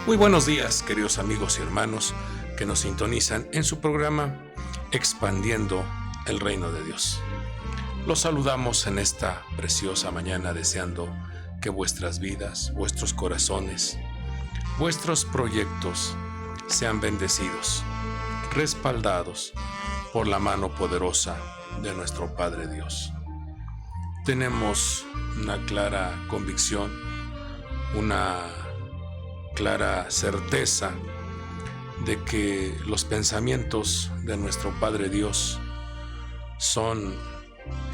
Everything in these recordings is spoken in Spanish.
Muy buenos días, queridos amigos y hermanos que nos sintonizan en su programa Expandiendo el Reino de Dios. Los saludamos en esta preciosa mañana deseando que vuestras vidas, vuestros corazones, vuestros proyectos sean bendecidos, respaldados por la mano poderosa de nuestro Padre Dios. Tenemos una clara convicción, una clara certeza de que los pensamientos de nuestro Padre Dios son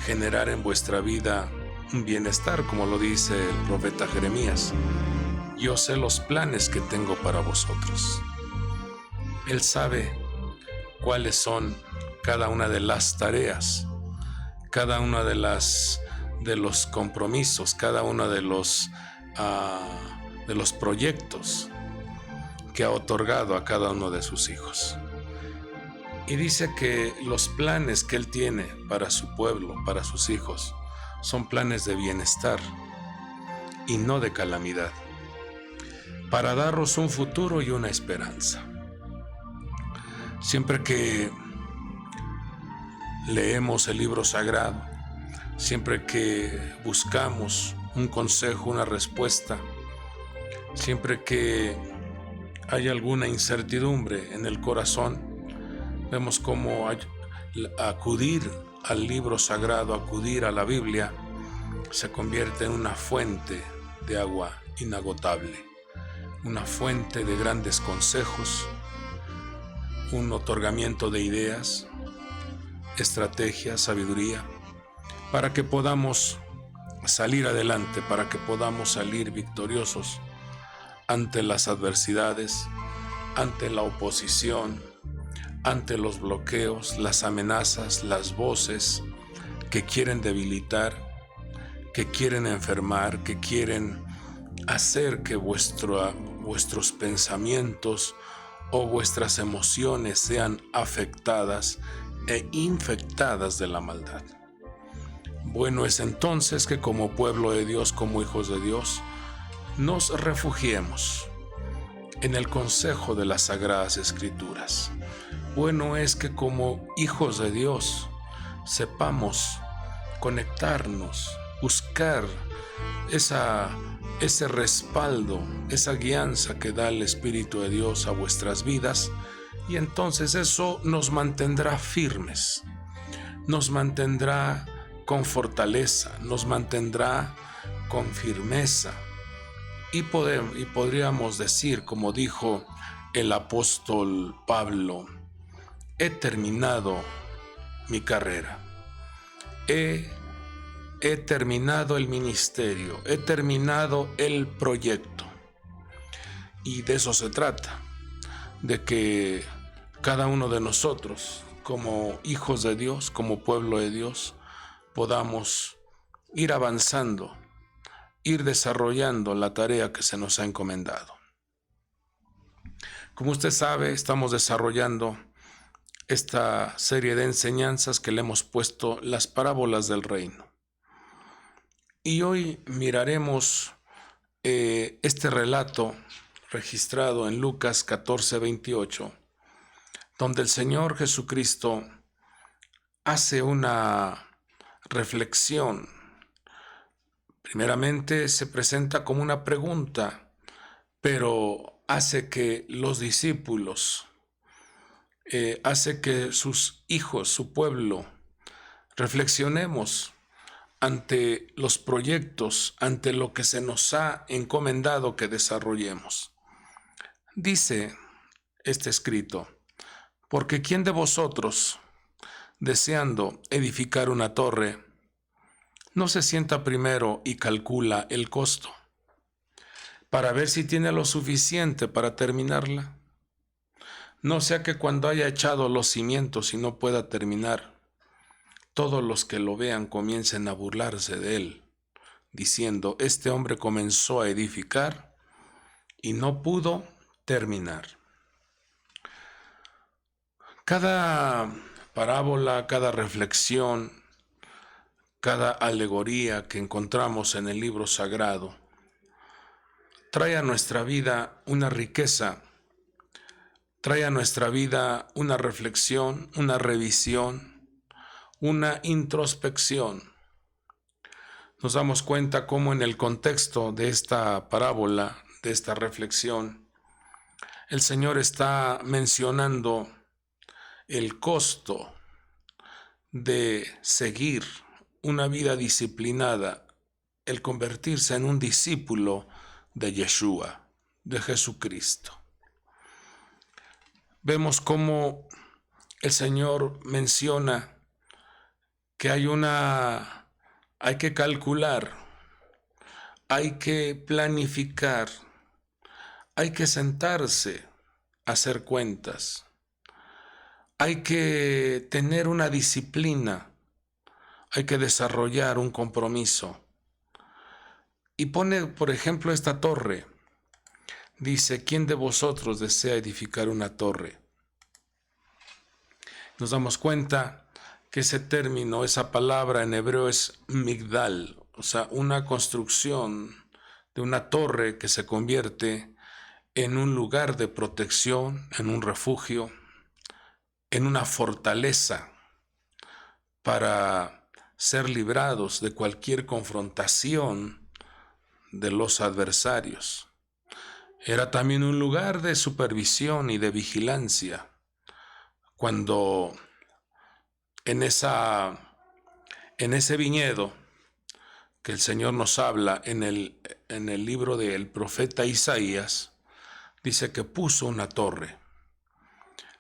generar en vuestra vida un bienestar, como lo dice el profeta Jeremías. Yo sé los planes que tengo para vosotros. Él sabe cuáles son cada una de las tareas, cada una de los compromisos, cada uno de los proyectos que ha otorgado a cada uno de sus hijos. Y dice que los planes que Él tiene para su pueblo, para sus hijos, son planes de bienestar y no de calamidad, para darnos un futuro y una esperanza. Siempre que leemos el libro sagrado, siempre que buscamos un consejo, una respuesta, siempre que hay alguna incertidumbre en el corazón, vemos cómo acudir al libro sagrado, acudir a la Biblia, se convierte en una fuente de agua inagotable, una fuente de grandes consejos, un otorgamiento de ideas, estrategia, sabiduría, para que podamos salir adelante, para que podamos salir victoriosos ante las adversidades, ante la oposición, ante los bloqueos, las amenazas, las voces que quieren debilitar, que quieren enfermar, que quieren hacer que vuestros pensamientos o vuestras emociones sean afectadas e infectadas de la maldad. Bueno es entonces que como pueblo de Dios, como hijos de Dios, nos refugiemos en el consejo de las Sagradas Escrituras. Bueno es que como hijos de Dios sepamos conectarnos, buscar ese respaldo, esa guianza que da el Espíritu de Dios a vuestras vidas, y entonces eso nos mantendrá firmes, nos mantendrá con fortaleza, nos mantendrá con firmeza. Y podríamos decir, como dijo el apóstol Pablo: he terminado mi carrera, he terminado el ministerio, he terminado el proyecto. Y de eso se trata, de que cada uno de nosotros, como hijos de Dios, como pueblo de Dios, podamos ir avanzando, ir desarrollando la tarea que se nos ha encomendado. Como usted sabe, estamos desarrollando esta serie de enseñanzas que le hemos puesto las parábolas del reino. Y hoy miraremos este relato registrado en Lucas 14:28, donde el Señor Jesucristo hace una reflexión. Primeramente se presenta como una pregunta, pero hace que los discípulos, hace que sus hijos, su pueblo, reflexionemos ante los proyectos, ante lo que se nos ha encomendado que desarrollemos. Dice este escrito: porque ¿quién de vosotros, deseando edificar una torre, no se sienta primero y calcula el costo, para ver si tiene lo suficiente para terminarla? No sea que cuando haya echado los cimientos y no pueda terminar, todos los que lo vean comiencen a burlarse de él, diciendo: este hombre comenzó a edificar y no pudo terminar. Cada parábola, cada reflexión, cada alegoría que encontramos en el libro sagrado trae a nuestra vida una riqueza, trae a nuestra vida una reflexión, una revisión, una introspección. Nos damos cuenta cómo en el contexto de esta parábola, de esta reflexión, el Señor está mencionando el costo de seguir una vida disciplinada, el convertirse en un discípulo de Yeshua, de Jesucristo. Vemos cómo el Señor menciona que hay que calcular, hay que planificar, hay que sentarse a hacer cuentas, hay que tener una disciplina, hay que desarrollar un compromiso. Y pone, por ejemplo, esta torre. Dice, ¿quién de vosotros desea edificar una torre? Nos damos cuenta que ese término, esa palabra en hebreo es migdal, o sea, una construcción de una torre que se convierte en un lugar de protección, en un refugio, en una fortaleza para ser librados de cualquier confrontación de los adversarios. Era también un lugar de supervisión y de vigilancia. Cuando en ese viñedo que el Señor nos habla en el libro del profeta Isaías, dice que puso una torre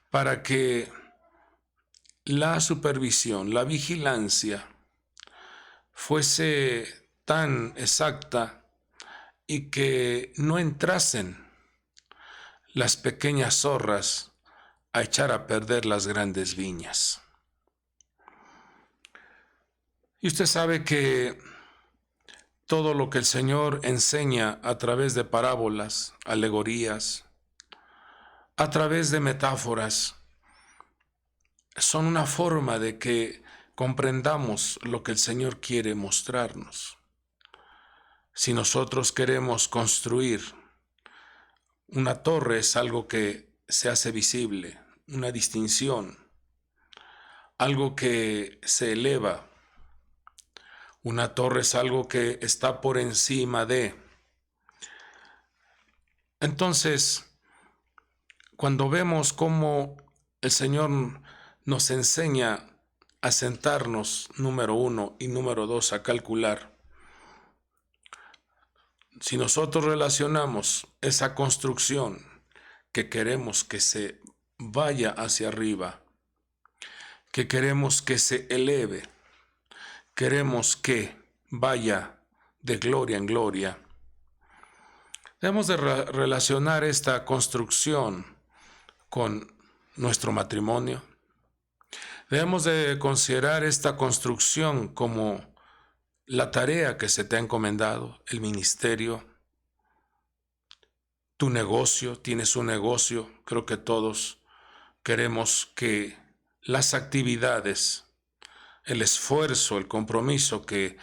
para que la supervisión, la vigilancia fuese tan exacta y que no entrasen las pequeñas zorras a echar a perder las grandes viñas. Y usted sabe que todo lo que el Señor enseña a través de parábolas, alegorías, a través de metáforas, son una forma de que comprendamos lo que el Señor quiere mostrarnos. Si nosotros queremos construir una torre, es algo que se hace visible, una distinción, algo que se eleva. Una torre es algo que está por encima de. Entonces, cuando vemos cómo el Señor nos enseña a sentarnos, número 1, y número 2, a calcular, si nosotros relacionamos esa construcción que queremos que se vaya hacia arriba, que queremos que se eleve, queremos que vaya de gloria en gloria, debemos de relacionar esta construcción con nuestro matrimonio. Debemos de considerar esta construcción como la tarea que se te ha encomendado, el ministerio, tu negocio, tienes un negocio. Creo que todos queremos que las actividades, el esfuerzo, el compromiso que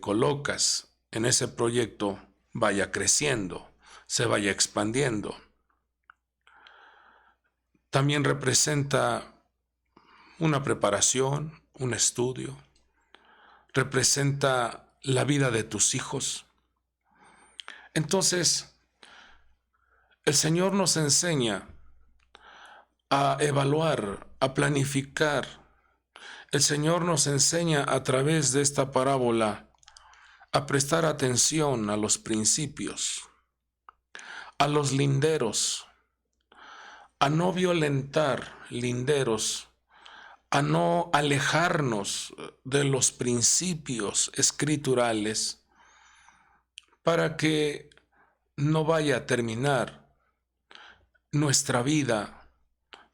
colocas en ese proyecto vaya creciendo, se vaya expandiendo. También representa una preparación, un estudio, representa la vida de tus hijos. Entonces, el Señor nos enseña a evaluar, a planificar. El Señor nos enseña a través de esta parábola a prestar atención a los principios, a los linderos, a no violentar linderos, a no alejarnos de los principios escriturales para que no vaya a terminar nuestra vida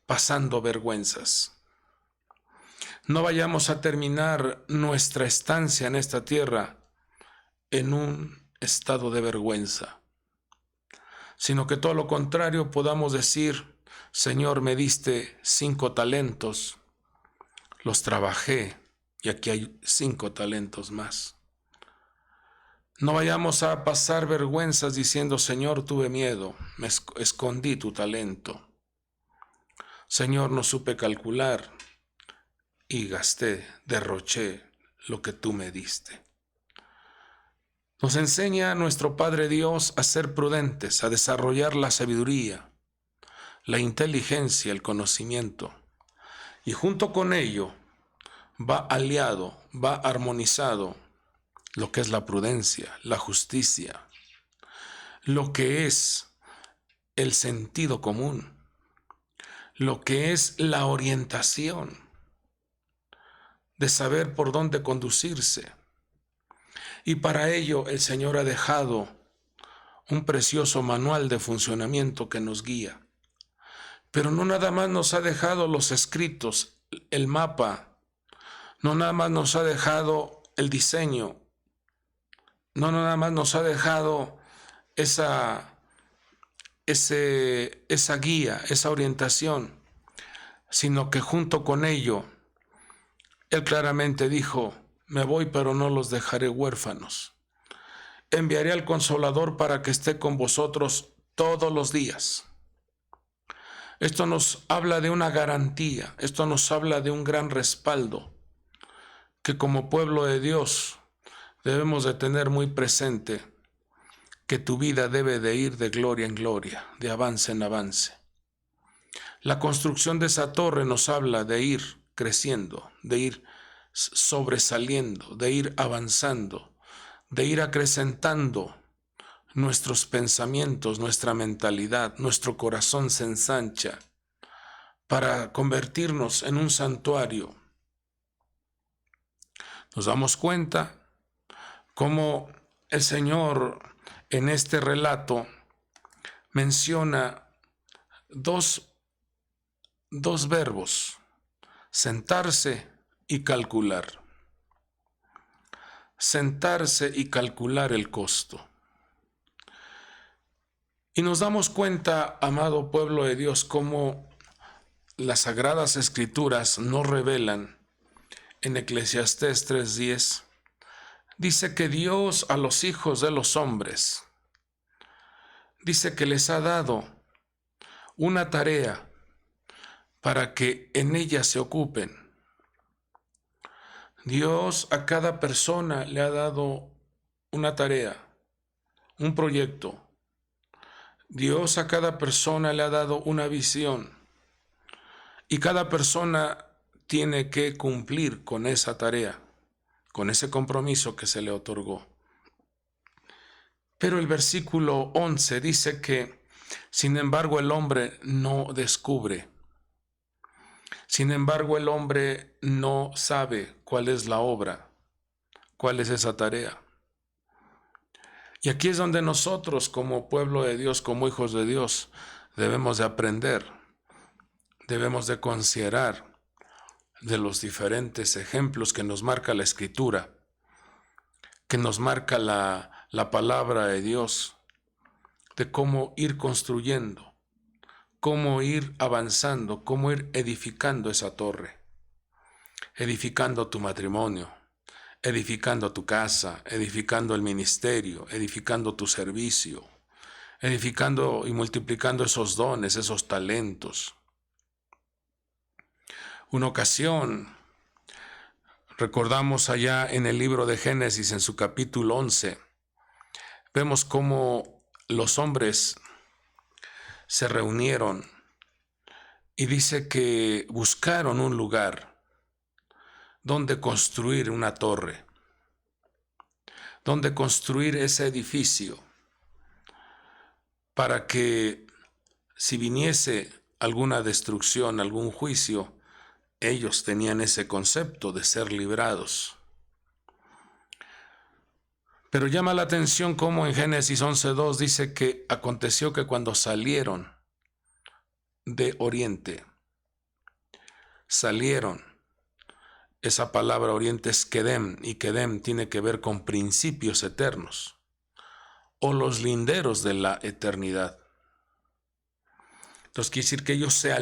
pasando vergüenzas. No vayamos a terminar nuestra estancia en esta tierra en un estado de vergüenza, sino que todo lo contrario podamos decir: Señor, me diste 5 talentos, los trabajé y aquí hay 5 talentos más. No vayamos a pasar vergüenzas diciendo, Señor, tuve miedo, me escondí tu talento. Señor, no supe calcular y gasté, derroché lo que tú me diste. Nos enseña nuestro Padre Dios a ser prudentes, a desarrollar la sabiduría, la inteligencia, el conocimiento. Y junto con ello va aliado, va armonizado lo que es la prudencia, la justicia, lo que es el sentido común, lo que es la orientación de saber por dónde conducirse. Y para ello el Señor ha dejado un precioso manual de funcionamiento que nos guía. Pero no nada más nos ha dejado los escritos, el mapa, no nada más nos ha dejado el diseño, no nada más nos ha dejado esa guía, esa orientación, sino que junto con ello, Él claramente dijo, me voy pero no los dejaré huérfanos. Enviaré al Consolador para que esté con vosotros todos los días. Esto nos habla de una garantía, esto nos habla de un gran respaldo, que como pueblo de Dios debemos de tener muy presente, que tu vida debe de ir de gloria en gloria, de avance en avance. La construcción de esa torre nos habla de ir creciendo, de ir sobresaliendo, de ir avanzando, de ir acrecentando nuestros pensamientos, nuestra mentalidad, nuestro corazón se ensancha para convertirnos en un santuario. Nos damos cuenta cómo el Señor en este relato menciona dos verbos, sentarse y calcular. Sentarse y calcular el costo. Y nos damos cuenta, amado pueblo de Dios, cómo las Sagradas Escrituras nos revelan en Eclesiastés 3:10, dice que Dios a los hijos de los hombres, dice que les ha dado una tarea para que en ella se ocupen. Dios a cada persona le ha dado una tarea, un proyecto. Dios a cada persona le ha dado una visión y cada persona tiene que cumplir con esa tarea, con ese compromiso que se le otorgó. Pero el versículo 11 dice que, sin embargo, el hombre no descubre. Sin embargo, el hombre no sabe cuál es la obra, cuál es esa tarea. Y aquí es donde nosotros, como pueblo de Dios, como hijos de Dios, debemos de aprender, debemos de considerar de los diferentes ejemplos que nos marca la Escritura, que nos marca la palabra de Dios, de cómo ir construyendo, cómo ir avanzando, cómo ir edificando esa torre, edificando tu matrimonio, edificando tu casa, edificando el ministerio, edificando tu servicio, edificando y multiplicando esos dones, esos talentos. Una ocasión, recordamos allá en el libro de Génesis, en su capítulo 11, vemos cómo los hombres se reunieron y dice que buscaron un lugar donde construir una torre, donde construir ese edificio, para que si viniese alguna destrucción, algún juicio, ellos tenían ese concepto de ser librados. Pero llama la atención cómo en Génesis 11:2 dice que aconteció que cuando salieron de oriente, esa palabra oriente es Kedem, y Kedem tiene que ver con principios eternos, o los linderos de la eternidad. Entonces quiere decir que ellos se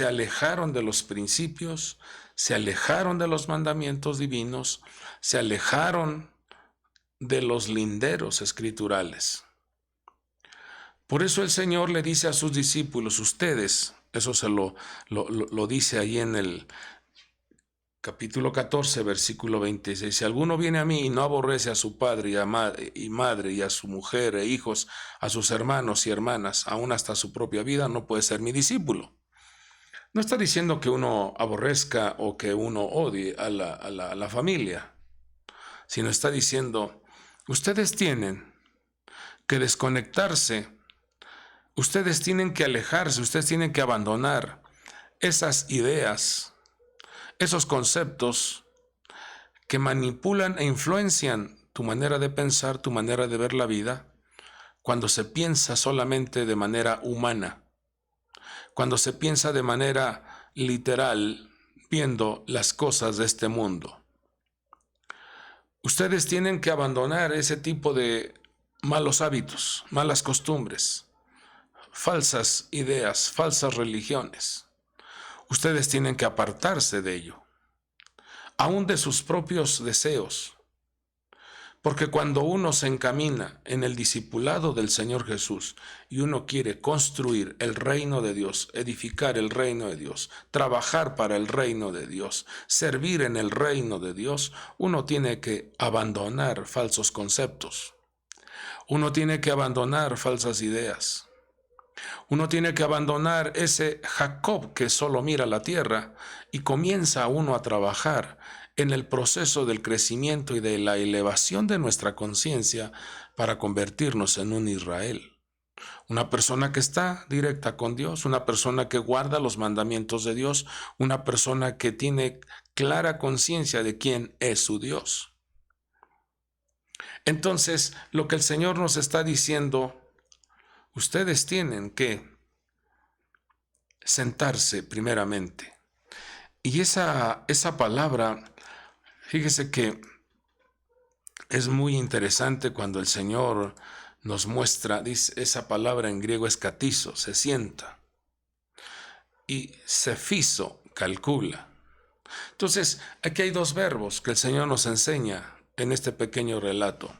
alejaron de los principios, se alejaron de los mandamientos divinos, se alejaron de los linderos escriturales. Por eso el Señor le dice a sus discípulos, ustedes, eso se lo dice ahí en el capítulo 14, versículo 26, si alguno viene a mí y no aborrece a su padre y madre y a su mujer e hijos, a sus hermanos y hermanas, aún hasta su propia vida, no puede ser mi discípulo. No está diciendo que uno aborrezca o que uno odie a la familia, sino está diciendo, ustedes tienen que desconectarse, ustedes tienen que alejarse, ustedes tienen que abandonar esas ideas, esos conceptos que manipulan e influencian tu manera de pensar, tu manera de ver la vida, cuando se piensa solamente de manera humana, cuando se piensa de manera literal, viendo las cosas de este mundo. Ustedes tienen que abandonar ese tipo de malos hábitos, malas costumbres, falsas ideas, falsas religiones. Ustedes tienen que apartarse de ello, aún de sus propios deseos. Porque cuando uno se encamina en el discipulado del Señor Jesús y uno quiere construir el reino de Dios, edificar el reino de Dios, trabajar para el reino de Dios, servir en el reino de Dios, uno tiene que abandonar falsos conceptos. Uno tiene que abandonar falsas ideas. Uno tiene que abandonar ese Jacob que solo mira la tierra y comienza uno a trabajar en el proceso del crecimiento y de la elevación de nuestra conciencia para convertirnos en un Israel. Una persona que está directa con Dios, una persona que guarda los mandamientos de Dios, una persona que tiene clara conciencia de quién es su Dios. Entonces, lo que el Señor nos está diciendo, ustedes tienen que sentarse primeramente. Y esa palabra, fíjese que es muy interesante cuando el Señor nos muestra, dice, esa palabra en griego es katizo, se sienta. Y sefizo, calcula. Entonces, aquí hay dos verbos que el Señor nos enseña en este pequeño relato.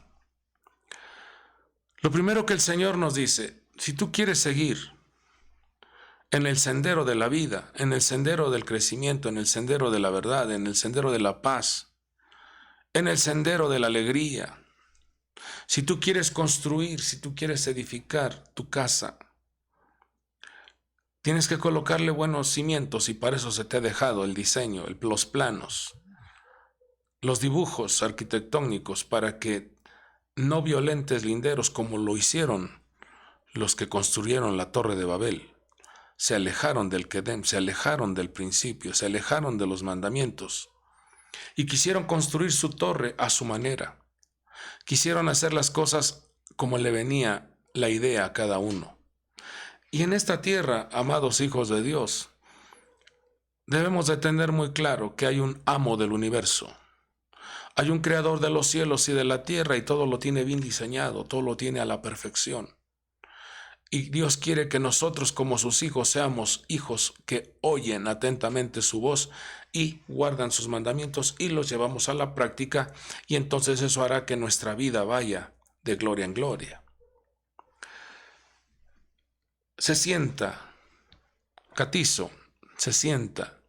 Lo primero que el Señor nos dice, si tú quieres seguir en el sendero de la vida, en el sendero del crecimiento, en el sendero de la verdad, en el sendero de la paz, en el sendero de la alegría, si tú quieres construir, si tú quieres edificar tu casa, tienes que colocarle buenos cimientos y para eso se te ha dejado el diseño, los planos, los dibujos arquitectónicos para que no violentes linderos como lo hicieron los que construyeron la Torre de Babel. Se alejaron del Kedem, se alejaron del principio, se alejaron de los mandamientos y quisieron construir su torre a su manera. Quisieron hacer las cosas como le venía la idea a cada uno. Y en esta tierra, amados hijos de Dios, debemos de tener muy claro que hay un amo del universo. Hay un creador de los cielos y de la tierra y todo lo tiene bien diseñado, todo lo tiene a la perfección. Y Dios quiere que nosotros como sus hijos seamos hijos que oyen atentamente su voz y guardan sus mandamientos y los llevamos a la práctica y entonces eso hará que nuestra vida vaya de gloria en gloria. Se sienta, catizo, se sienta.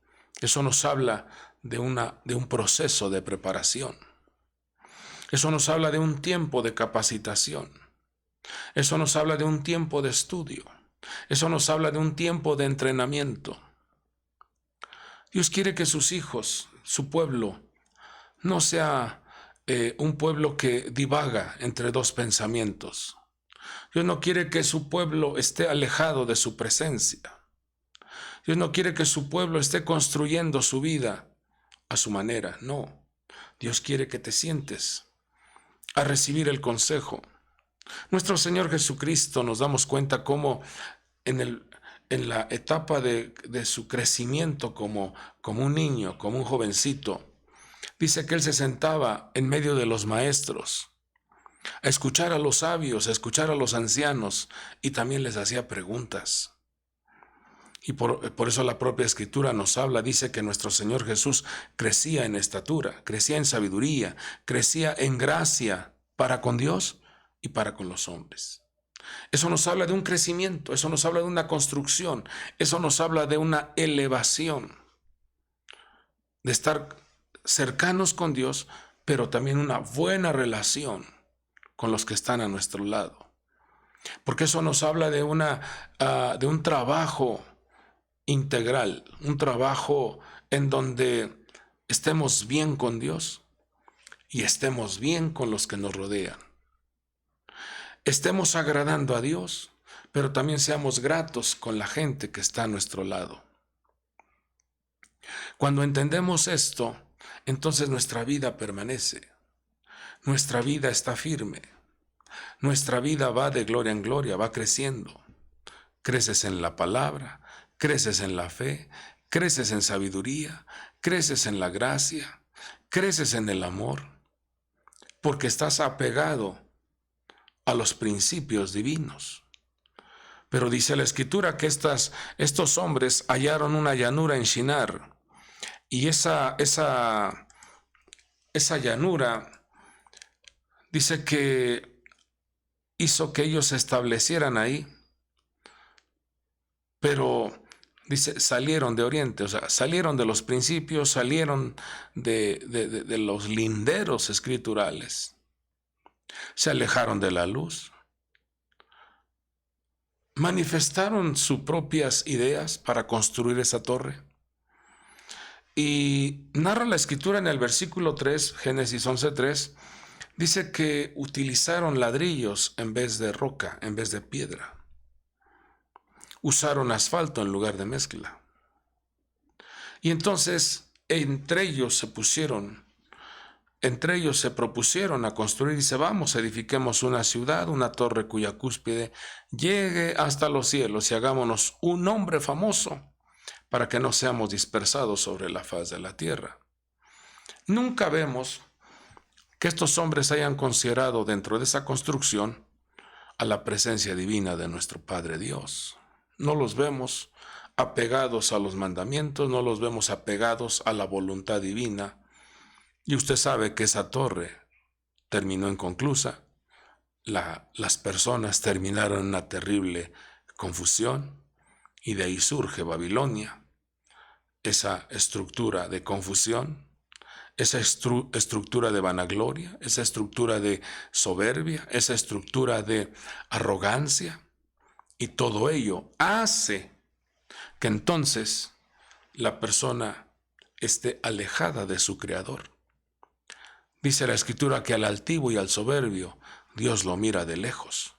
Eso nos habla de un proceso de preparación. Eso nos habla de un tiempo de capacitación. Eso nos habla de un tiempo de estudio. Eso nos habla de un tiempo de entrenamiento. Dios quiere que sus hijos, su pueblo, no sea un pueblo que divaga entre dos pensamientos. Dios no quiere que su pueblo esté alejado de su presencia. Dios no quiere que su pueblo esté construyendo su vida a su manera. No. Dios quiere que te sientes a recibir el consejo. Nuestro Señor Jesucristo nos damos cuenta cómo en la etapa de su crecimiento como un niño, como un jovencito, dice que Él se sentaba en medio de los maestros a escuchar a los sabios, a escuchar a los ancianos y también les hacía preguntas. Y por eso la propia Escritura nos habla, dice que nuestro Señor Jesús crecía en estatura, crecía en sabiduría, crecía en gracia para con Dios y para con los hombres. Eso nos habla de un crecimiento, eso nos habla de una construcción, eso nos habla de una elevación, de estar cercanos con Dios, pero también una buena relación con los que están a nuestro lado. Porque eso nos habla de un trabajo integral, un trabajo en donde estemos bien con Dios y estemos bien con los que nos rodean. Estemos agradando a Dios, pero también seamos gratos con la gente que está a nuestro lado. Cuando entendemos esto, entonces nuestra vida permanece, nuestra vida está firme, nuestra vida va de gloria en gloria, va creciendo. Creces en la palabra, creces en la fe, creces en sabiduría, creces en la gracia, creces en el amor, porque estás apegado a los principios divinos. Pero dice la Escritura que estos hombres hallaron una llanura en Shinar, y esa llanura dice que hizo que ellos se establecieran ahí, pero dice, salieron de Oriente, o sea, salieron de los principios, salieron de los linderos escriturales, se alejaron de la luz, manifestaron sus propias ideas para construir esa torre. Y narra la Escritura en el versículo 3, Génesis 11:3, dice que utilizaron ladrillos en vez de roca, en vez de piedra. Usaron asfalto en lugar de mezcla. Y entonces entre ellos se propusieron a construir, dice, vamos, edifiquemos una ciudad, una torre cuya cúspide llegue hasta los cielos y hagámonos un nombre famoso para que no seamos dispersados sobre la faz de la tierra. Nunca vemos que estos hombres hayan considerado dentro de esa construcción a la presencia divina de nuestro Padre Dios. No los vemos apegados a los mandamientos, no los vemos apegados a la voluntad divina. Y usted sabe que esa torre terminó inconclusa. Las personas terminaron en una terrible confusión y de ahí surge Babilonia. Esa estructura de confusión, esa estructura de vanagloria, esa estructura de soberbia, esa estructura de arrogancia. Y todo ello hace que entonces la persona esté alejada de su Creador. Dice la Escritura que al altivo y al soberbio Dios lo mira de lejos.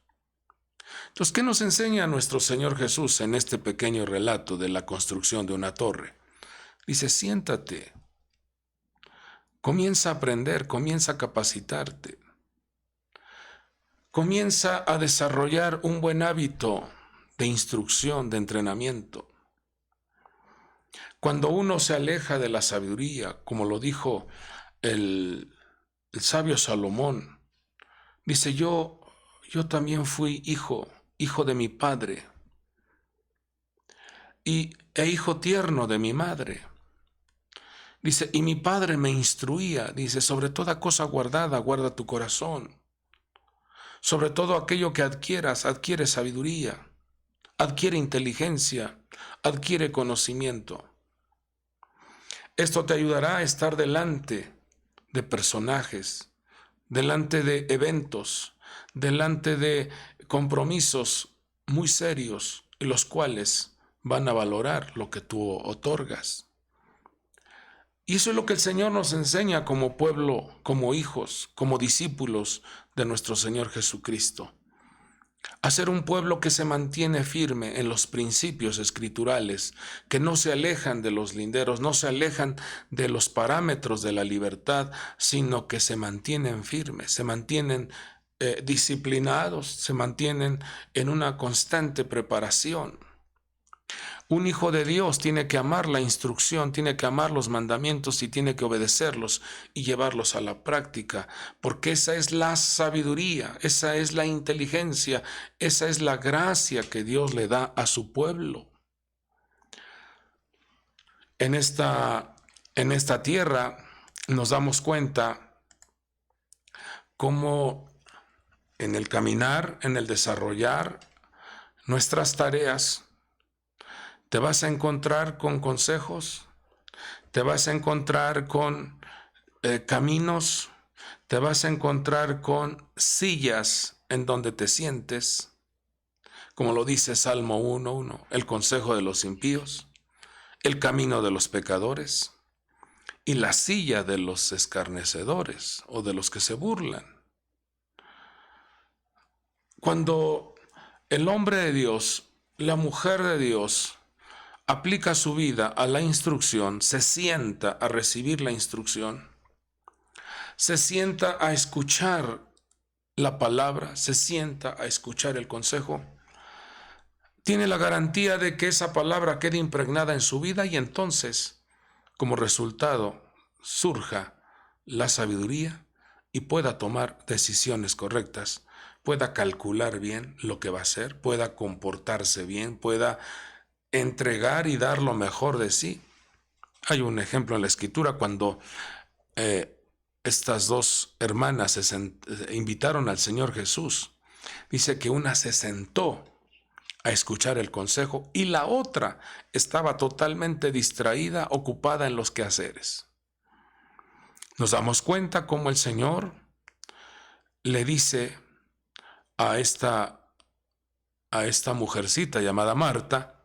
Entonces, ¿qué nos enseña nuestro Señor Jesús en este pequeño relato de la construcción de una torre? Dice, siéntate, comienza a aprender, comienza a capacitarte. Comienza a desarrollar un buen hábito de instrucción, de entrenamiento. Cuando uno se aleja de la sabiduría, como lo dijo el sabio Salomón, dice, yo también fui hijo de mi padre e hijo tierno de mi madre. Dice, y mi padre me instruía, dice, sobre toda cosa guardada, guarda tu corazón. Sobre todo aquello que adquieras, adquiere sabiduría, adquiere inteligencia, adquiere conocimiento. Esto te ayudará a estar delante de personajes, delante de eventos, delante de compromisos muy serios, los cuales van a valorar lo que tú otorgas. Y eso es lo que el Señor nos enseña como pueblo, como hijos, como discípulos de nuestro Señor Jesucristo. A ser un pueblo que se mantiene firme en los principios escriturales, que no se alejan de los linderos, no se alejan de los parámetros de la libertad, sino que se mantienen firmes, se mantienen disciplinados, se mantienen en una constante preparación. Un hijo de Dios tiene que amar la instrucción, tiene que amar los mandamientos y tiene que obedecerlos y llevarlos a la práctica, porque esa es la sabiduría, esa es la inteligencia, esa es la gracia que Dios le da a su pueblo. En esta tierra nos damos cuenta cómo en el caminar, en el desarrollar nuestras tareas, te vas a encontrar con consejos, te vas a encontrar con caminos, te vas a encontrar con sillas en donde te sientes, como lo dice Salmo 1:1, el consejo de los impíos, el camino de los pecadores y la silla de los escarnecedores o de los que se burlan. Cuando el hombre de Dios, la mujer de Dios, aplica su vida a la instrucción, se sienta a recibir la instrucción, se sienta a escuchar la palabra, se sienta a escuchar el consejo, tiene la garantía de que esa palabra quede impregnada en su vida y entonces, como resultado, surja la sabiduría y pueda tomar decisiones correctas, pueda calcular bien lo que va a hacer, pueda comportarse bien, pueda entregar y dar lo mejor de sí. Hay un ejemplo en la Escritura cuando estas dos hermanas se invitaron al Señor Jesús. Dice que una se sentó a escuchar el consejo y la otra estaba totalmente distraída, ocupada en los quehaceres. Nos damos cuenta cómo el Señor le dice a esta mujercita llamada Marta,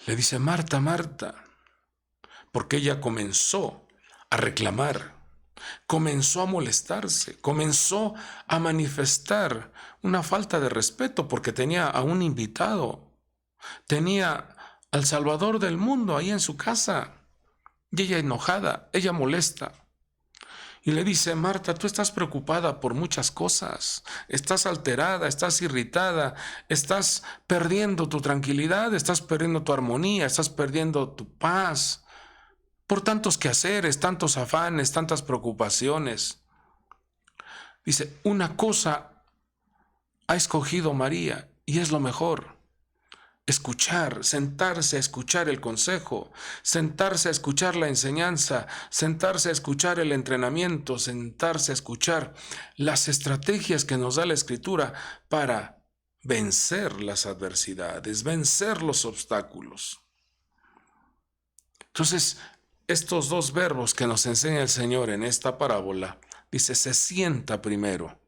le dice: Marta, Marta, porque ella comenzó a reclamar, comenzó a molestarse, comenzó a manifestar una falta de respeto porque tenía a un invitado, tenía al Salvador del mundo ahí en su casa, y ella enojada, ella molesta. Y le dice: Marta, tú estás preocupada por muchas cosas, estás alterada, estás irritada, estás perdiendo tu tranquilidad, estás perdiendo tu armonía, estás perdiendo tu paz, por tantos quehaceres, tantos afanes, tantas preocupaciones. Dice: una cosa ha escogido María y es lo mejor. Escuchar, sentarse a escuchar el consejo, sentarse a escuchar la enseñanza, sentarse a escuchar el entrenamiento, sentarse a escuchar las estrategias que nos da la Escritura para vencer las adversidades, vencer los obstáculos. Entonces, estos dos verbos que nos enseña el Señor en esta parábola, dice: se sienta primero.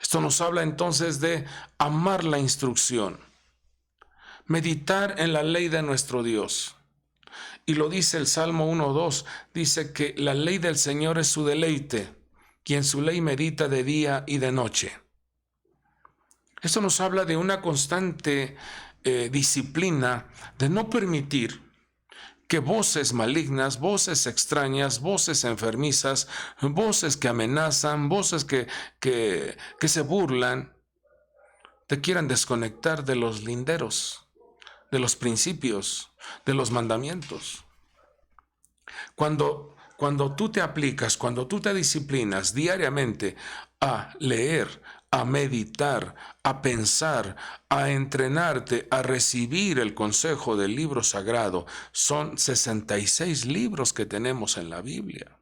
Esto nos habla entonces de amar la instrucción, meditar en la ley de nuestro Dios. Y lo dice el Salmo 1:2, dice que la ley del Señor es su deleite, y en su ley medita de día y de noche. Esto nos habla de una constante disciplina de no permitir que voces malignas, voces extrañas, voces enfermizas, voces que amenazan, voces que se burlan, te quieran desconectar de los linderos, de los principios, de los mandamientos. Cuando tú te aplicas, cuando tú te disciplinas diariamente a leer, a meditar, a pensar, a entrenarte, a recibir el consejo del libro sagrado, son 66 libros que tenemos en la Biblia.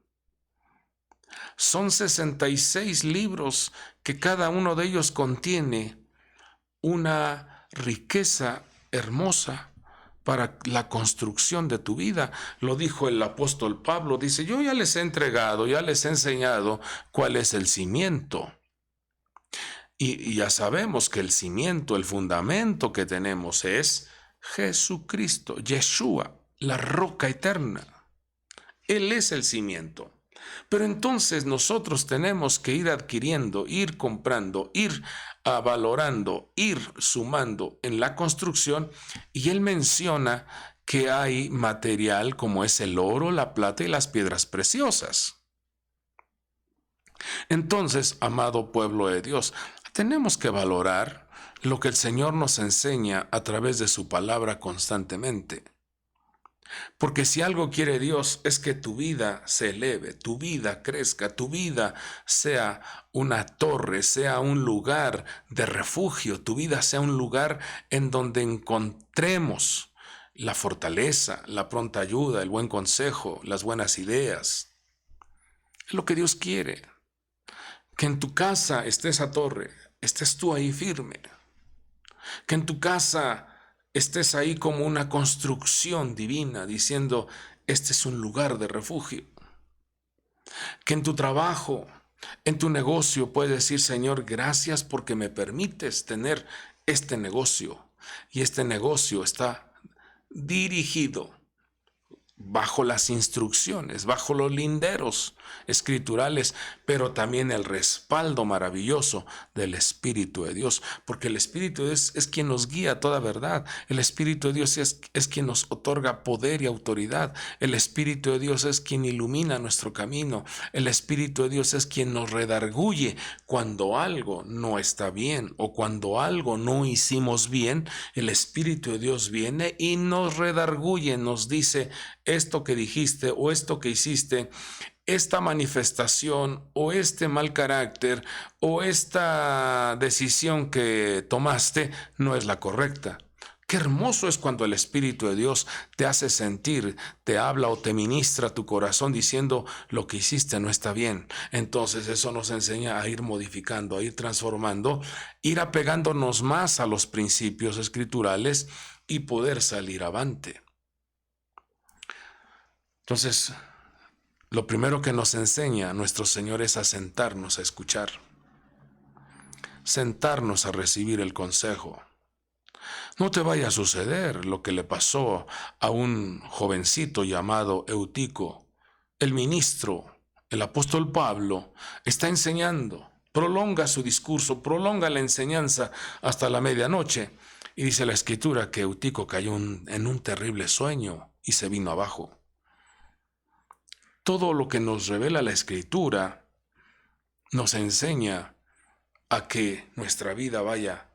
Son 66 libros que cada uno de ellos contiene una riqueza hermosa para la construcción de tu vida. Lo dijo el apóstol Pablo, dice: yo ya les he entregado, ya les he enseñado cuál es el cimiento. Y ya sabemos que el cimiento, el fundamento que tenemos es Jesucristo, Yeshua, la roca eterna. Él es el cimiento. Pero entonces nosotros tenemos que ir adquiriendo, ir comprando, ir valorando, ir sumando en la construcción. Y él menciona que hay material como es el oro, la plata y las piedras preciosas. Entonces, amado pueblo de Dios, tenemos que valorar lo que el Señor nos enseña a través de su palabra constantemente. Porque si algo quiere Dios es que tu vida se eleve, tu vida crezca, tu vida sea una torre, sea un lugar de refugio, tu vida sea un lugar en donde encontremos la fortaleza, la pronta ayuda, el buen consejo, las buenas ideas. Es lo que Dios quiere. Que en tu casa esté esa torre, estés tú ahí firme. Que en tu casa estés ahí como una construcción divina, diciendo, este es un lugar de refugio. Que en tu trabajo, en tu negocio puedes decir, Señor, gracias porque me permites tener este negocio. Y este negocio está dirigido bajo las instrucciones, bajo los linderos escriturales, pero también el respaldo maravilloso del Espíritu de Dios, porque el Espíritu de Dios es quien nos guía a toda verdad, el Espíritu de Dios es quien nos otorga poder y autoridad, el Espíritu de Dios es quien ilumina nuestro camino, el Espíritu de Dios es quien nos redarguye cuando algo no está bien o cuando algo no hicimos bien. El Espíritu de Dios viene y nos redarguye, nos dice, esto que dijiste o esto que hiciste, esta manifestación o este mal carácter o esta decisión que tomaste no es la correcta. Qué hermoso es cuando el Espíritu de Dios te hace sentir, te habla o te ministra tu corazón diciendo lo que hiciste no está bien. Entonces eso nos enseña a ir modificando, a ir transformando, ir apegándonos más a los principios escriturales y poder salir avante. Entonces, lo primero que nos enseña nuestro Señor es a sentarnos a escuchar, sentarnos a recibir el consejo. No te vaya a suceder lo que le pasó a un jovencito llamado Eutico. El ministro, el apóstol Pablo, está enseñando, prolonga su discurso, prolonga la enseñanza hasta la medianoche. Y dice la Escritura que Eutico cayó en un terrible sueño y se vino abajo. Todo lo que nos revela la Escritura nos enseña a que nuestra vida vaya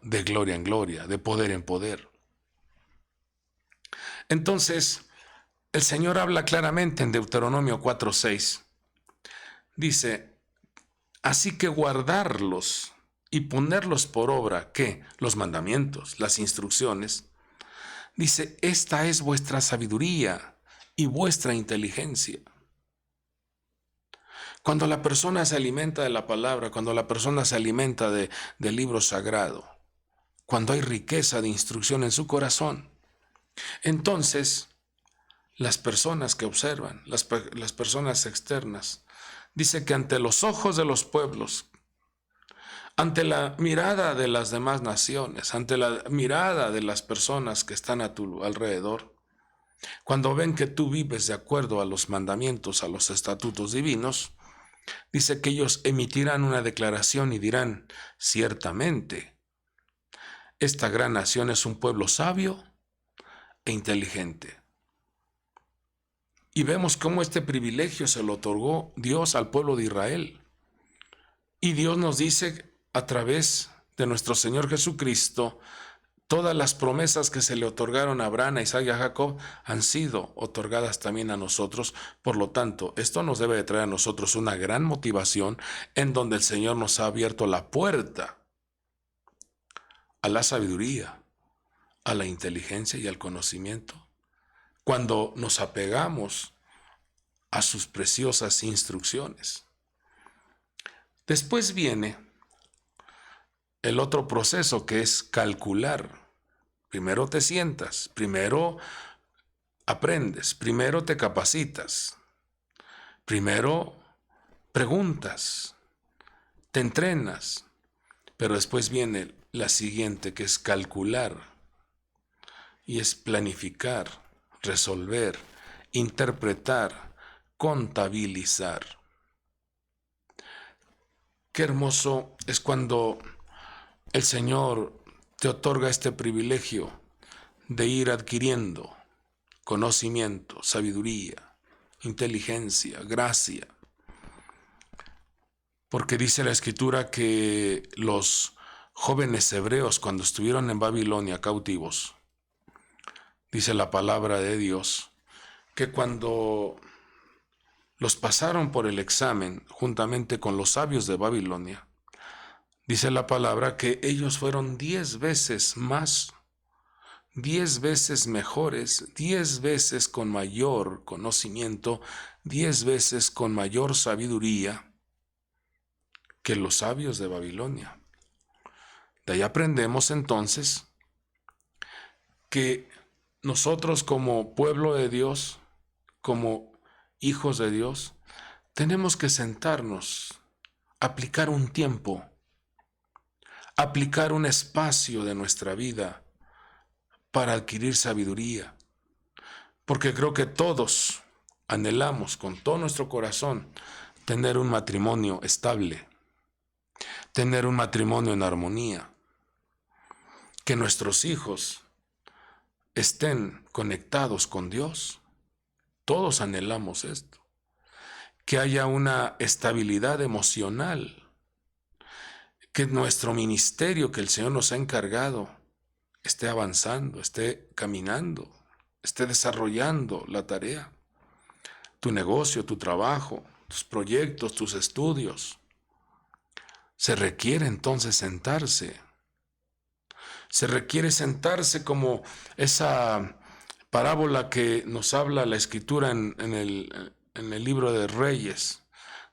de gloria en gloria, de poder en poder. Entonces, el Señor habla claramente en Deuteronomio 4:6. Dice, así que guardarlos y ponerlos por obra, ¿qué? Los mandamientos, las instrucciones. Dice, esta es vuestra sabiduría y vuestra inteligencia. Cuando la persona se alimenta de la palabra, cuando la persona se alimenta del libro sagrado, cuando hay riqueza de instrucción en su corazón, entonces las personas que observan, las personas externas, dice que ante los ojos de los pueblos, ante la mirada de las demás naciones, ante la mirada de las personas que están a tu alrededor, cuando ven que tú vives de acuerdo a los mandamientos, a los estatutos divinos, dice que ellos emitirán una declaración y dirán, ciertamente, esta gran nación es un pueblo sabio e inteligente. Y vemos cómo este privilegio se lo otorgó Dios al pueblo de Israel. Y Dios nos dice a través de nuestro Señor Jesucristo, todas las promesas que se le otorgaron a Abraham, a Isaac y a Jacob han sido otorgadas también a nosotros. Por lo tanto, esto nos debe de traer a nosotros una gran motivación en donde el Señor nos ha abierto la puerta a la sabiduría, a la inteligencia y al conocimiento. Cuando nos apegamos a sus preciosas instrucciones. Después viene el otro proceso que es calcular. Primero te sientas, primero aprendes, primero te capacitas, primero preguntas, te entrenas, pero después viene la siguiente que es calcular y es planificar, resolver, interpretar, contabilizar. Qué hermoso es cuando el Señor te otorga este privilegio de ir adquiriendo conocimiento, sabiduría, inteligencia, gracia. Porque dice la Escritura que los jóvenes hebreos cuando estuvieron en Babilonia cautivos, dice la palabra de Dios, que cuando los pasaron por el examen juntamente con los sabios de Babilonia, dice la palabra que ellos fueron 10 veces más 10 veces mejores, 10 veces con mayor conocimiento, 10 veces con mayor sabiduría que los sabios de Babilonia. De ahí aprendemos entonces que nosotros como pueblo de Dios, como hijos de Dios, tenemos que sentarnos, aplicar un tiempo, aplicar un espacio de nuestra vida para adquirir sabiduría. Porque creo que todos anhelamos con todo nuestro corazón tener un matrimonio estable, tener un matrimonio en armonía, que nuestros hijos estén conectados con Dios. Todos anhelamos esto. Que haya una estabilidad emocional, que nuestro ministerio que el Señor nos ha encargado esté avanzando, esté caminando, esté desarrollando la tarea. Tu negocio, tu trabajo, tus proyectos, tus estudios. Se requiere entonces sentarse. Se requiere sentarse como esa parábola que nos habla la Escritura en el libro de Reyes.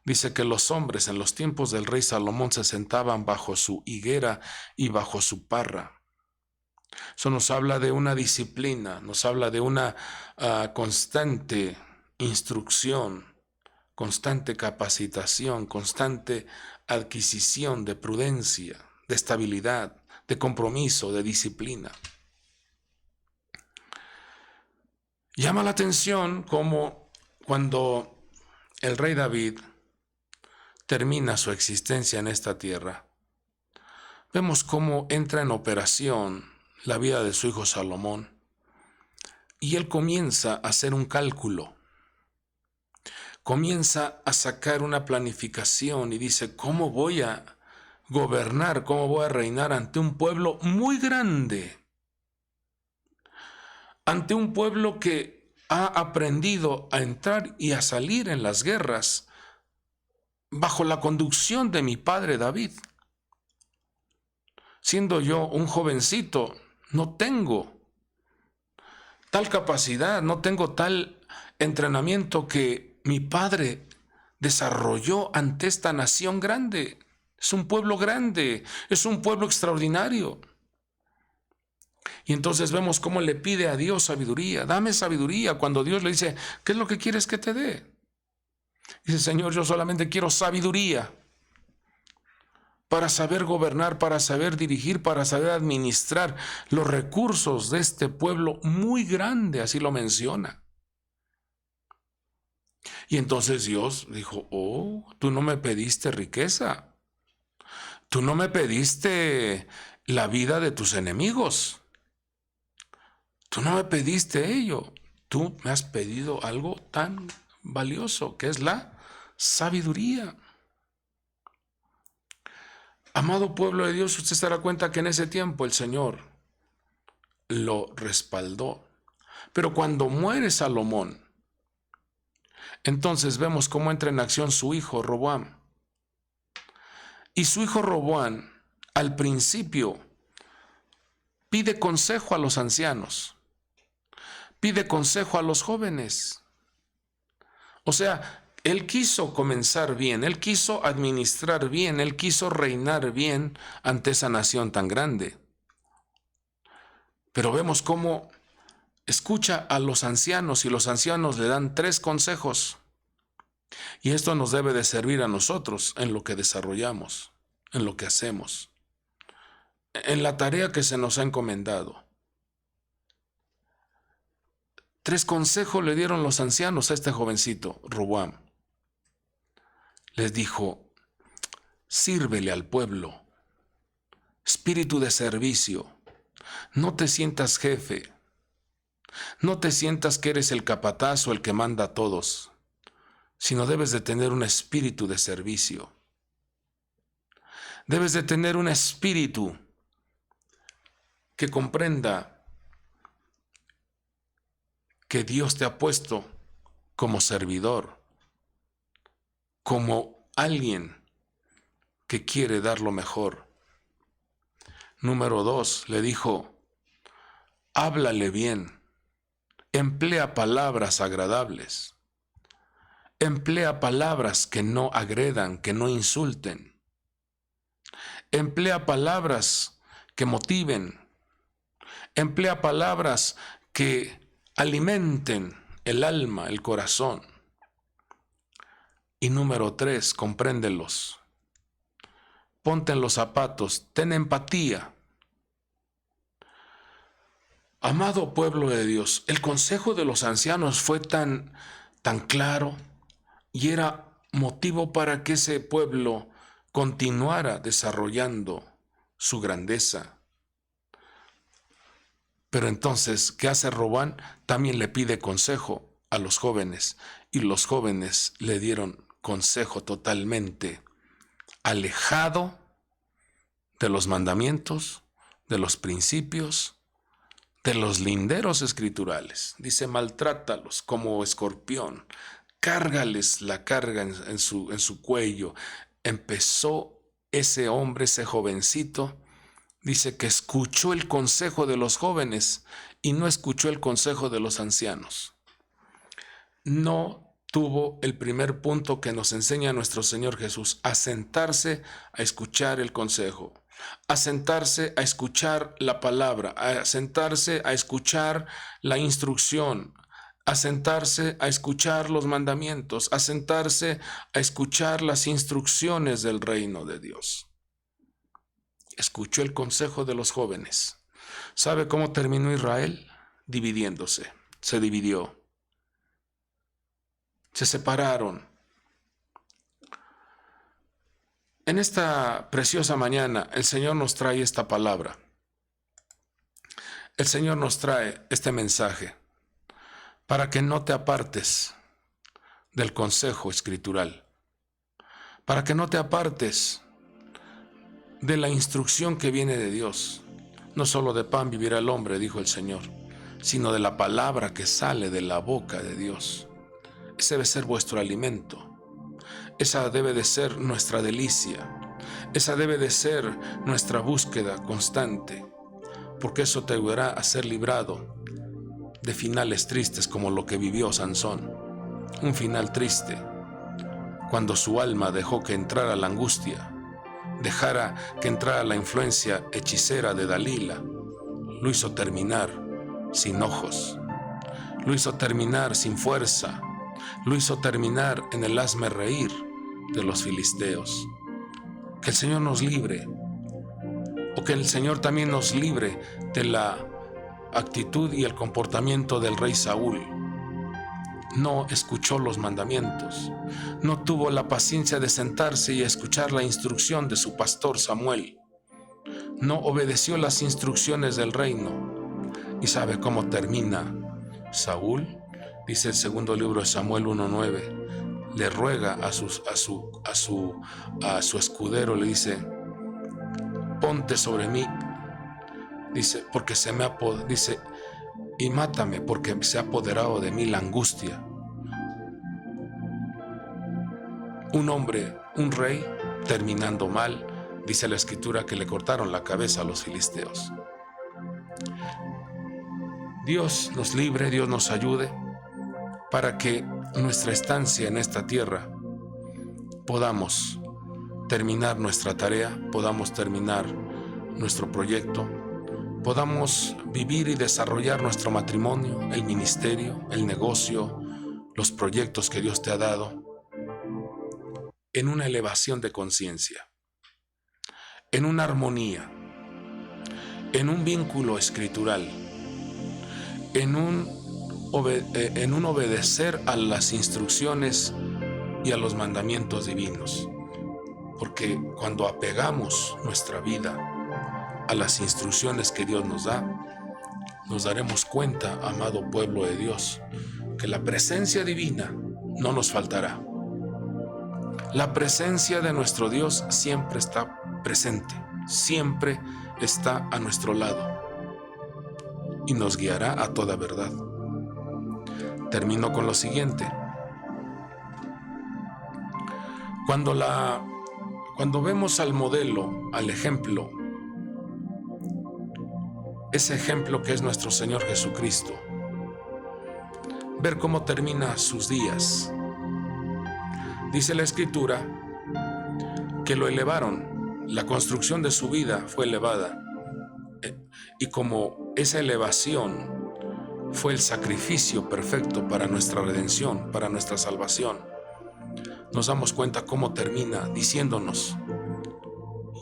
Dice que los hombres en los tiempos del rey Salomón se sentaban bajo su higuera y bajo su parra. Eso nos habla de una disciplina, nos habla de una constante instrucción, constante capacitación, constante adquisición de prudencia, de estabilidad, de compromiso, de disciplina. Llama la atención como cuando el rey David termina su existencia en esta tierra, vemos cómo entra en operación la vida de su hijo Salomón y él comienza a hacer un cálculo, comienza a sacar una planificación y dice, ¿cómo voy a gobernar, cómo voy a reinar ante un pueblo muy grande? Ante un pueblo que ha aprendido a entrar y a salir en las guerras bajo la conducción de mi padre David. Siendo yo un jovencito, no tengo tal capacidad, no tengo tal entrenamiento que mi padre desarrolló ante esta nación grande. Es un pueblo grande, es un pueblo extraordinario. Y entonces vemos cómo le pide a Dios sabiduría. Dame sabiduría. Cuando Dios le dice, ¿qué es lo que quieres que te dé? Dice, Señor, yo solamente quiero sabiduría para saber gobernar, para saber dirigir, para saber administrar los recursos de este pueblo muy grande, así lo menciona. Y entonces Dios dijo, oh, tú no me pediste riqueza, tú no me pediste la vida de tus enemigos, tú no me pediste ello, tú me has pedido algo tan valioso que es la sabiduría. Amado pueblo de Dios, usted se dará cuenta que en ese tiempo el Señor lo respaldó. Pero cuando muere Salomón, entonces vemos cómo entra en acción su hijo Roboam. Y su hijo Roboam, al principio, pide consejo a los ancianos, pide consejo a los jóvenes. O sea, él quiso comenzar bien, él quiso administrar bien, él quiso reinar bien ante esa nación tan grande. Pero vemos cómo escucha a los ancianos y los ancianos le dan 3 consejos. Y esto nos debe de servir a nosotros en lo que desarrollamos, en lo que hacemos, en la tarea que se nos ha encomendado. 3 consejos le dieron los ancianos a este jovencito, Roboam. Les dijo, sírvele al pueblo, espíritu de servicio, no te sientas jefe, no te sientas que eres el capataz o el que manda a todos, sino debes de tener un espíritu de servicio. Debes de tener un espíritu que comprenda que Dios te ha puesto como servidor, como alguien que quiere dar lo mejor. Número 2, le dijo, háblale bien, emplea palabras agradables, emplea palabras que no agredan, que no insulten, emplea palabras que motiven, emplea palabras que alimenten el alma, el corazón. Y número 3, compréndelos. Ponte en los zapatos, ten empatía. Amado pueblo de Dios, el consejo de los ancianos fue tan claro y era motivo para que ese pueblo continuara desarrollando su grandeza. Pero entonces, ¿qué hace Robán? También le pide consejo a los jóvenes, y los jóvenes le dieron consejo totalmente alejado de los mandamientos, de los principios, de los linderos escriturales. Dice, maltrátalos como escorpión, cárgales la carga en su cuello. Empezó ese hombre, ese jovencito, dice que escuchó el consejo de los jóvenes y no escuchó el consejo de los ancianos. No tuvo el primer punto que nos enseña nuestro Señor Jesús, a sentarse a escuchar el consejo, a sentarse a escuchar la palabra, a sentarse a escuchar la instrucción, a sentarse a escuchar los mandamientos, a sentarse a escuchar las instrucciones del reino de Dios. Escuchó el consejo de los jóvenes. ¿Sabe cómo terminó Israel? Dividiéndose. Se dividió. Se separaron. En esta preciosa mañana, el Señor nos trae esta palabra. El Señor nos trae este mensaje para que no te apartes del consejo escritural, para que no te apartes de la instrucción que viene de Dios. No solo de pan vivirá el hombre, dijo el Señor, sino de la palabra que sale de la boca de Dios. Ese debe ser vuestro alimento. Esa debe de ser nuestra delicia. Esa debe de ser nuestra búsqueda constante, porque eso te ayudará a ser librado de finales tristes como lo que vivió Sansón. Un final triste, cuando su alma dejó que entrara la angustia, dejara que entrara la influencia hechicera de Dalila. Lo hizo terminar sin ojos, lo hizo terminar sin fuerza, lo hizo terminar en el hazme reír de los filisteos. Que el Señor nos libre, o que el Señor también nos libre de la actitud y el comportamiento del rey Saúl. No escuchó los mandamientos, no tuvo la paciencia de sentarse y escuchar la instrucción de su pastor Samuel, no obedeció las instrucciones del reino. ¿Y sabe cómo termina Saúl? Dice el segundo libro de Samuel 1:9, le ruega a su escudero, le dice, ponte sobre mí, dice, porque dice, y mátame porque se ha apoderado de mí la angustia. Un hombre, un rey, terminando mal, dice la escritura que le cortaron la cabeza a los filisteos. Dios nos libre, Dios nos ayude para que nuestra estancia en esta tierra podamos terminar nuestra tarea, podamos terminar nuestro proyecto, podamos vivir y desarrollar nuestro matrimonio, el ministerio, el negocio, los proyectos que Dios te ha dado, en una elevación de conciencia, en una armonía, en un vínculo escritural, en un obedecer a las instrucciones y a los mandamientos divinos. Porque cuando apegamos nuestra vida a las instrucciones que Dios nos da, nos daremos cuenta, amado pueblo de Dios, que la presencia divina no nos faltará. La presencia de nuestro Dios siempre está presente, siempre está a nuestro lado y nos guiará a toda verdad. Termino con lo siguiente. Cuando vemos al modelo, al ejemplo, ese ejemplo que es nuestro Señor Jesucristo, ver cómo termina sus días. Dice la Escritura que lo elevaron, la construcción de su vida fue elevada, y como esa elevación fue el sacrificio perfecto para nuestra redención, para nuestra salvación, nos damos cuenta cómo termina diciéndonos: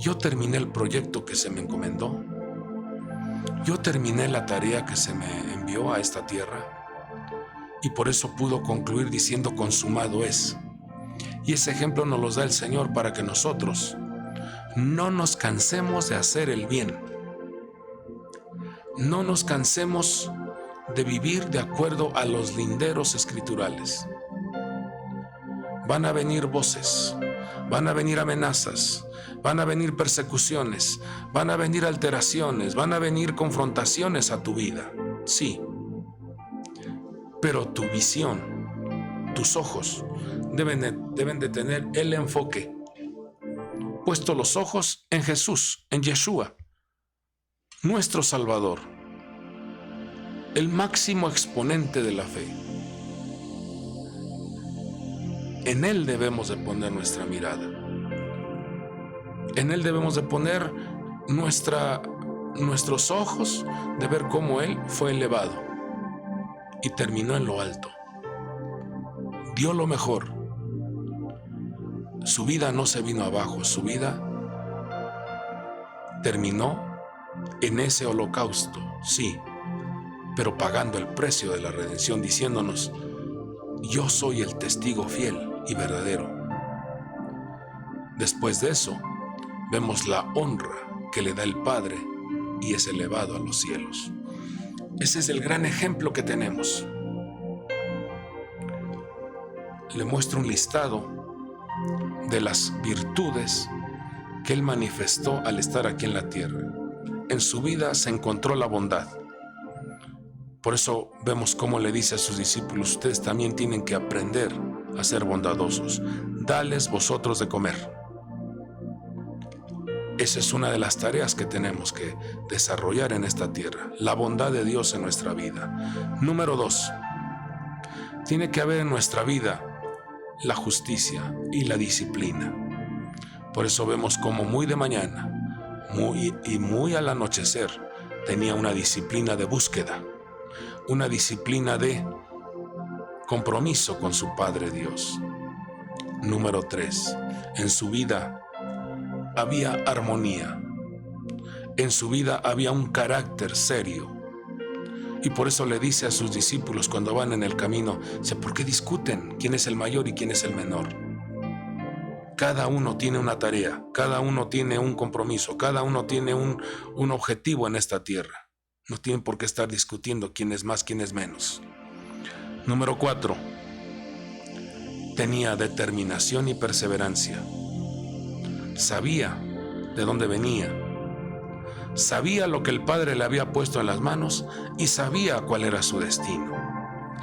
yo terminé el proyecto que se me encomendó, yo terminé la tarea que se me envió a esta tierra, y por eso pudo concluir diciendo: consumado es. Y ese ejemplo nos lo da el Señor para que nosotros no nos cansemos de hacer el bien, no nos cansemos de vivir de acuerdo a los linderos escriturales. Van a venir voces, van a venir amenazas, van a venir persecuciones, van a venir alteraciones, van a venir confrontaciones a tu vida, sí. Pero tu visión, tus ojos deben de tener el enfoque puesto los ojos en Jesús, en Yeshua, nuestro Salvador, el máximo exponente de la fe. En Él debemos de poner nuestra mirada. En Él debemos de poner nuestros ojos, de ver cómo Él fue elevado y terminó en lo alto. Dio lo mejor. Su vida no se vino abajo, su vida terminó en ese holocausto, sí, pero pagando el precio de la redención, diciéndonos: yo soy el testigo fiel y verdadero. Después de eso, vemos la honra que le da el Padre y es elevado a los cielos. Ese es el gran ejemplo que tenemos. Le muestro un listado de las virtudes que Él manifestó al estar aquí en la tierra. En su vida se encontró la bondad. Por eso vemos cómo le dice a sus discípulos: ustedes también tienen que aprender a ser bondadosos. Dales vosotros de comer. Esa es una de las tareas que tenemos que desarrollar en esta tierra, la bondad de Dios en nuestra vida. Número 2, tiene que haber en nuestra vida la justicia y la disciplina. Por eso vemos como muy de mañana, muy al anochecer, tenía una disciplina de búsqueda, una disciplina de compromiso con su Padre Dios. Número 3, en su vida había armonía, en su vida había un carácter serio. Y por eso le dice a sus discípulos cuando van en el camino, dice: ¿por qué discuten quién es el mayor y quién es el menor? Cada uno tiene una tarea, cada uno tiene un compromiso, cada uno tiene un objetivo en esta tierra. No tienen por qué estar discutiendo quién es más, quién es menos. Número 4, tenía determinación y perseverancia. Sabía de dónde venía, sabía lo que el Padre le había puesto en las manos y sabía cuál era su destino.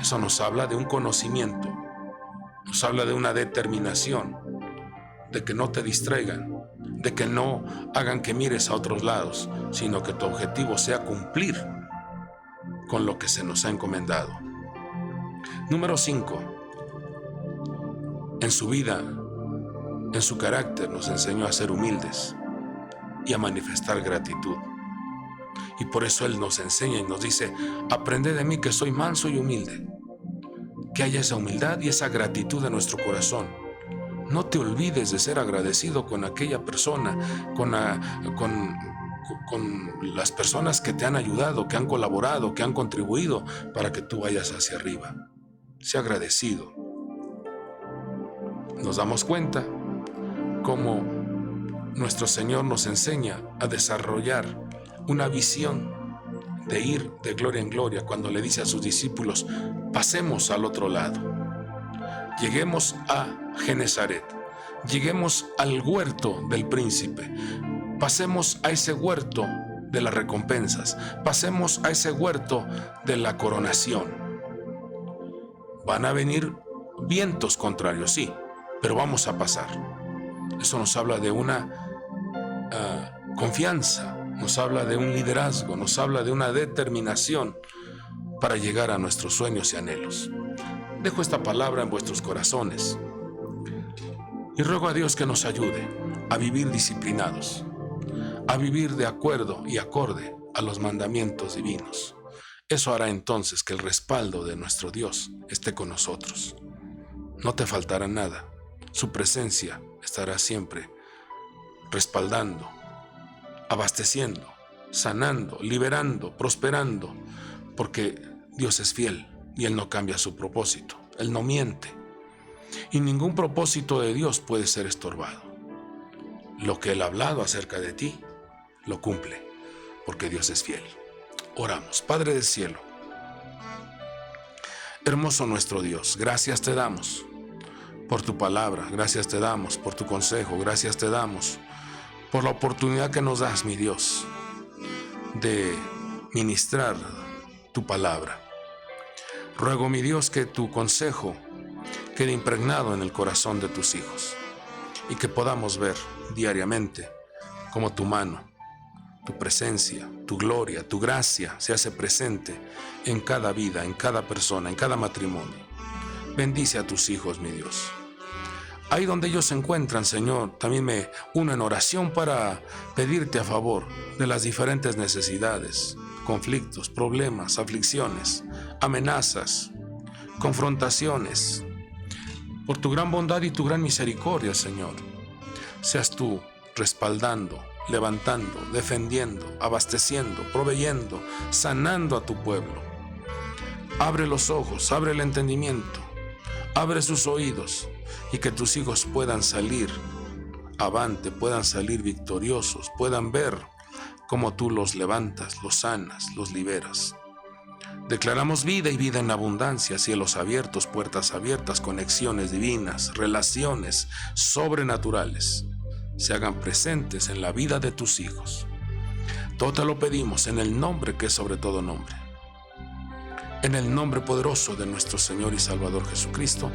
Eso nos habla de un conocimiento, nos habla de una determinación, de que no te distraigan, de que no hagan que mires a otros lados, sino que tu objetivo sea cumplir con lo que se nos ha encomendado. Número 5, en su vida, en su carácter, nos enseñó a ser humildes y a manifestar gratitud. Y por eso Él nos enseña y nos dice: aprended de mí que soy manso y humilde. Que haya esa humildad y esa gratitud en nuestro corazón. No te olvides de ser agradecido con aquella persona, con las personas que te han ayudado, que han colaborado, que han contribuido para que tú vayas hacia arriba. Sé agradecido. Nos damos cuenta cómo nuestro Señor nos enseña a desarrollar una visión de ir de gloria en gloria cuando le dice a sus discípulos: pasemos al otro lado, lleguemos a Genezaret, lleguemos al huerto del príncipe, pasemos a ese huerto de las recompensas, pasemos a ese huerto de la coronación. Van a venir vientos contrarios, sí, pero vamos a pasar. Eso nos habla de una confianza, nos habla de un liderazgo, nos habla de una determinación para llegar a nuestros sueños y anhelos. Dejo esta palabra en vuestros corazones y ruego a Dios que nos ayude a vivir disciplinados, a vivir de acuerdo y acorde a los mandamientos divinos. Eso hará entonces que el respaldo de nuestro Dios esté con nosotros. No te faltará nada. Su presencia estará siempre respaldando, abasteciendo, sanando, liberando, prosperando, porque Dios es fiel y Él no cambia su propósito. Él no miente. Y ningún propósito de Dios puede ser estorbado. Lo que Él ha hablado acerca de ti, lo cumple, porque Dios es fiel. Oramos. Padre del cielo, hermoso nuestro Dios, gracias te damos por tu palabra, gracias te damos por tu consejo, gracias te damos por la oportunidad que nos das, mi Dios, de ministrar tu palabra. Ruego, mi Dios, que tu consejo quede impregnado en el corazón de tus hijos y que podamos ver diariamente cómo tu mano, tu presencia, tu gloria, tu gracia se hace presente en cada vida, en cada persona, en cada matrimonio. Bendice a tus hijos, mi Dios. Ahí donde ellos se encuentran, Señor, también me uno en oración para pedirte a favor de las diferentes necesidades, conflictos, problemas, aflicciones, amenazas, confrontaciones. Por tu gran bondad y tu gran misericordia, Señor, seas tú respaldando, levantando, defendiendo, abasteciendo, proveyendo, sanando a tu pueblo. Abre los ojos, abre el entendimiento, abre sus oídos y que tus hijos puedan salir avante, puedan salir victoriosos, puedan ver cómo tú los levantas, los sanas, los liberas. Declaramos vida y vida en abundancia, cielos abiertos, puertas abiertas, conexiones divinas, relaciones sobrenaturales se hagan presentes en la vida de tus hijos. Todo te lo pedimos en el nombre que es sobre todo nombre. En el nombre poderoso de nuestro Señor y Salvador Jesucristo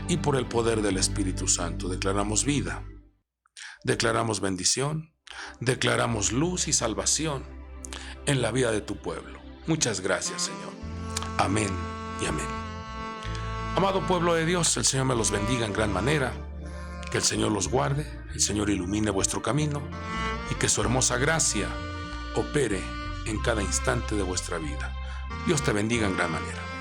y por el poder del Espíritu Santo declaramos vida, declaramos bendición, declaramos luz y salvación en la vida de tu pueblo. Muchas gracias, Señor. Amén y amén. Amado pueblo de Dios, el Señor me los bendiga en gran manera, que el Señor los guarde, el Señor ilumine vuestro camino y que su hermosa gracia opere en cada instante de vuestra vida. Dios te bendiga en gran manera.